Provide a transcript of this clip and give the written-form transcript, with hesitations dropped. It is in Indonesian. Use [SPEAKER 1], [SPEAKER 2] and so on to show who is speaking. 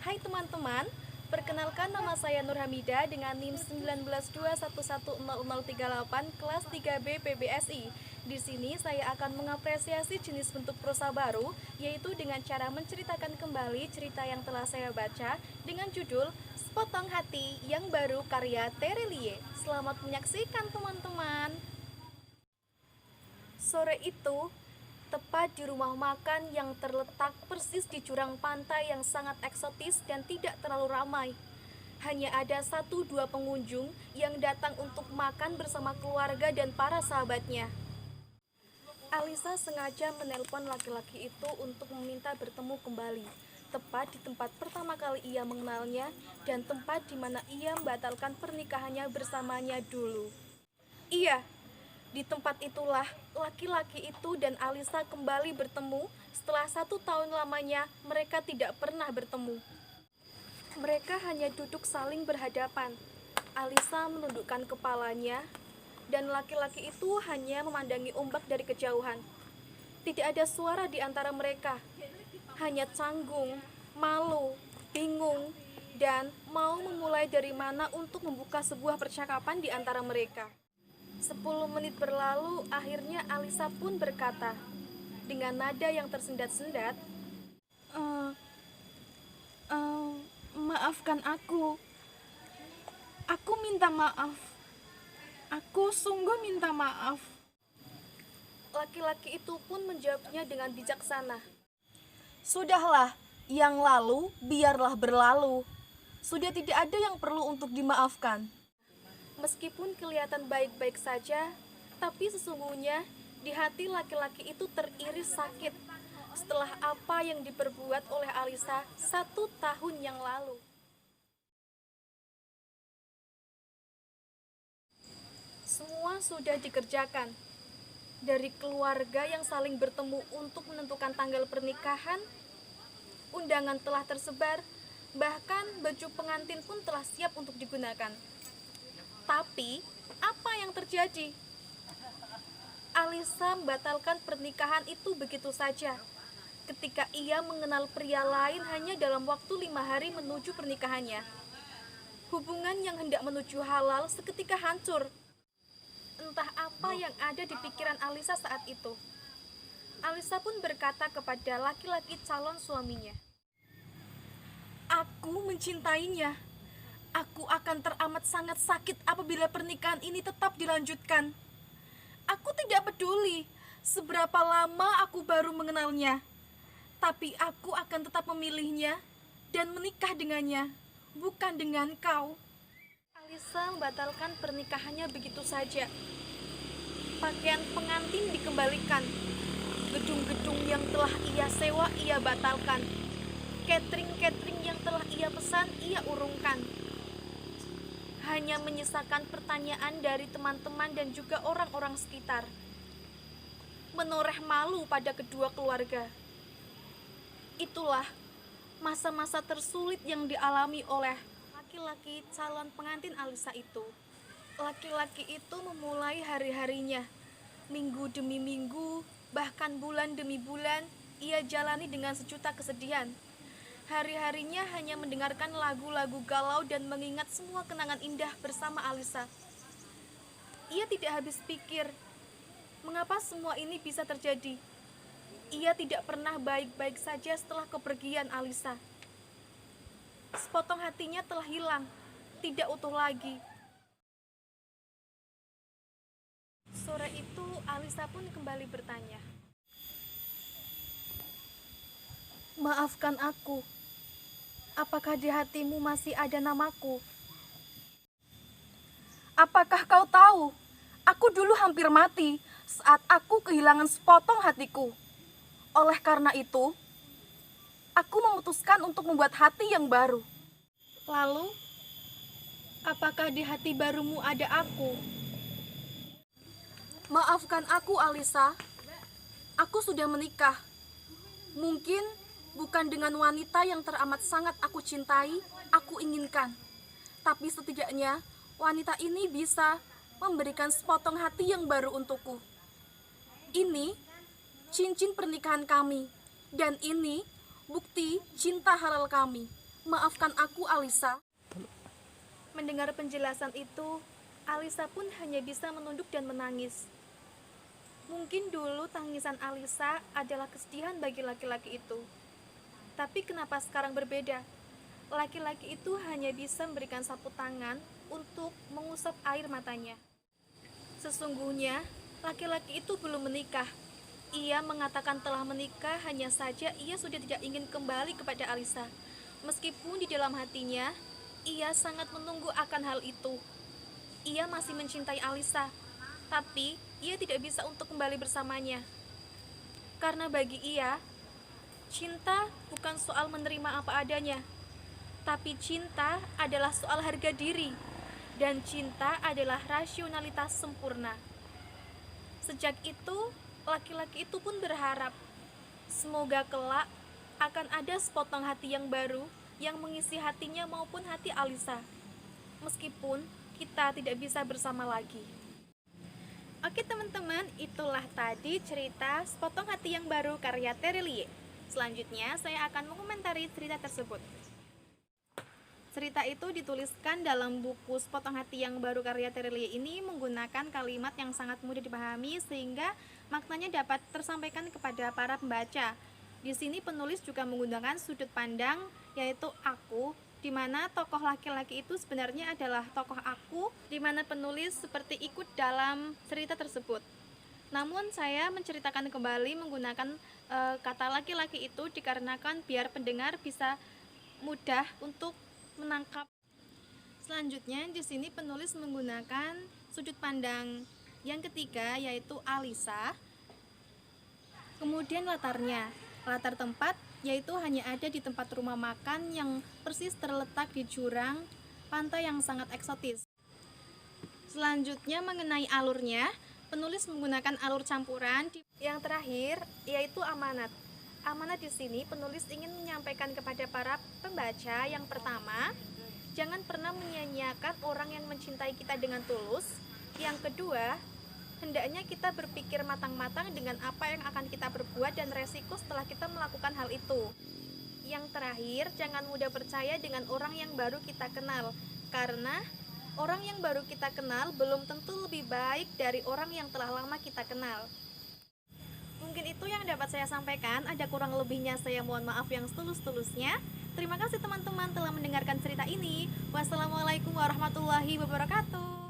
[SPEAKER 1] Hai teman-teman, perkenalkan nama saya Nur Hamida dengan NIM 1921110038 kelas 3B PBSI. Di sini saya akan mengapresiasi jenis bentuk prosa baru, yaitu dengan cara menceritakan kembali cerita yang telah saya baca dengan judul Sepotong Hati yang Baru karya Terelie. Selamat menyaksikan teman-teman. Sore itu, tepat di rumah makan yang terletak persis di jurang pantai yang sangat eksotis dan tidak terlalu ramai. Hanya ada 1-2 pengunjung yang datang untuk makan bersama keluarga dan para sahabatnya. Alisa sengaja menelpon laki-laki itu untuk meminta bertemu kembali, tepat di tempat pertama kali ia mengenalnya dan tempat di mana ia membatalkan pernikahannya bersamanya dulu. Iya, di tempat itulah laki-laki itu dan Alisa kembali bertemu setelah 1 tahun lamanya mereka tidak pernah bertemu. Mereka hanya duduk saling berhadapan. Alisa menundukkan kepalanya dan laki-laki itu hanya memandangi ombak dari kejauhan. Tidak ada suara di antara mereka. Hanya canggung, malu, bingung, dan mau memulai dari mana untuk membuka sebuah percakapan di antara mereka. 10 menit berlalu, akhirnya Alisa pun berkata, dengan nada yang tersendat-sendat, maafkan aku. Aku minta maaf. Aku sungguh minta maaf. Laki-laki itu pun menjawabnya dengan bijaksana. Sudahlah, yang lalu biarlah berlalu. Sudah tidak ada yang perlu untuk dimaafkan. Meskipun kelihatan baik-baik saja, tapi sesungguhnya di hati laki-laki itu teriris sakit setelah apa yang diperbuat oleh Alisa 1 tahun yang lalu. Semua sudah dikerjakan, dari keluarga yang saling bertemu untuk menentukan tanggal pernikahan, undangan telah tersebar, bahkan baju pengantin pun telah siap untuk digunakan. Tapi, apa yang terjadi? Alisa membatalkan pernikahan itu begitu saja. Ketika ia mengenal pria lain hanya dalam waktu 5 hari menuju pernikahannya. Hubungan yang hendak menuju halal seketika hancur. Entah apa yang ada di pikiran Alisa saat itu. Alisa pun berkata kepada laki-laki calon suaminya, "Aku mencintainya. Aku akan teramat sangat sakit apabila pernikahan ini tetap dilanjutkan. Aku tidak peduli seberapa lama aku baru mengenalnya, tapi aku akan tetap memilihnya dan menikah dengannya, bukan dengan kau." Alisa membatalkan pernikahannya begitu saja. Pakaian pengantin dikembalikan. Gedung-gedung yang telah ia sewa ia batalkan. Catering-catering yang telah ia pesan ia urungkan. Hanya menyisakan pertanyaan dari teman-teman dan juga orang-orang sekitar. Menoreh malu pada kedua keluarga. Itulah masa-masa tersulit yang dialami oleh laki-laki calon pengantin Alisa itu. Laki-laki itu memulai hari-harinya, minggu demi minggu, bahkan bulan demi bulan, ia jalani dengan sejuta kesedihan. Hari-harinya hanya mendengarkan lagu-lagu galau dan mengingat semua kenangan indah bersama Alisa. Ia tidak habis pikir, mengapa semua ini bisa terjadi. Ia tidak pernah baik-baik saja setelah kepergian Alisa. Sepotong hatinya telah hilang, tidak utuh lagi. Sore itu Alisa pun kembali bertanya, "Maafkan aku. Apakah di hatimu masih ada namaku? Apakah kau tahu, aku dulu hampir mati saat aku kehilangan sepotong hatiku. Oleh karena itu, aku memutuskan untuk membuat hati yang baru. Lalu, apakah di hati barumu ada aku? Maafkan aku, Alisa. Aku sudah menikah. Mungkin bukan dengan wanita yang teramat sangat aku cintai, aku inginkan. Tapi setidaknya wanita ini bisa memberikan sepotong hati yang baru untukku. Ini cincin pernikahan kami, dan ini bukti cinta halal kami. Maafkan aku, Alisa. Mendengar penjelasan itu, Alisa pun hanya bisa menunduk dan menangis. Mungkin dulu tangisan Alisa adalah kesedihan bagi laki-laki itu. Tapi kenapa sekarang berbeda? Laki-laki itu hanya bisa memberikan sapu tangan untuk mengusap air matanya. Sesungguhnya, laki-laki itu belum menikah. Ia mengatakan telah menikah, hanya saja ia sudah tidak ingin kembali kepada Alisa. Meskipun di dalam hatinya, ia sangat menunggu akan hal itu. Ia masih mencintai Alisa, tapi ia tidak bisa untuk kembali bersamanya. Karena bagi ia, cinta bukan soal menerima apa adanya, tapi cinta adalah soal harga diri, dan cinta adalah rasionalitas sempurna. Sejak itu, laki-laki itu pun berharap, semoga kelak akan ada sepotong hati yang baru yang mengisi hatinya maupun hati Alisa, meskipun kita tidak bisa bersama lagi. Oke teman-teman, itulah tadi cerita Sepotong Hati yang Baru karya Terelie. Selanjutnya saya akan mengomentari cerita tersebut. Cerita itu dituliskan dalam buku Sepotong Hati yang Baru karya Terelie ini menggunakan kalimat yang sangat mudah dipahami sehingga maknanya dapat tersampaikan kepada para pembaca. Di sini penulis juga menggunakan sudut pandang yaitu aku, di mana tokoh laki-laki itu sebenarnya adalah tokoh aku, di mana penulis seperti ikut dalam cerita tersebut. Namun saya menceritakan kembali menggunakan kata laki-laki itu dikarenakan biar pendengar bisa mudah untuk menangkap. Selanjutnya di sini penulis menggunakan sudut pandang yang ketiga yaitu Alisa. Kemudian latar tempat yaitu hanya ada di tempat rumah makan yang persis terletak di jurang pantai yang sangat eksotis. Selanjutnya mengenai alurnya, penulis menggunakan alur campuran. Yang terakhir yaitu amanat. Amanat di sini penulis ingin menyampaikan kepada para pembaca yang pertama, jangan pernah menyia-nyiakan orang yang mencintai kita dengan tulus. Yang kedua, hendaknya kita berpikir matang-matang dengan apa yang akan kita perbuat dan resiko setelah kita melakukan hal itu. Yang terakhir, jangan mudah percaya dengan orang yang baru kita kenal, karena orang yang baru kita kenal belum tentu lebih baik dari orang yang telah lama kita kenal. Mungkin itu yang dapat saya sampaikan, ada kurang lebihnya saya mohon maaf yang setulus-tulusnya. Terima kasih teman-teman telah mendengarkan cerita ini. Wassalamualaikum warahmatullahi wabarakatuh.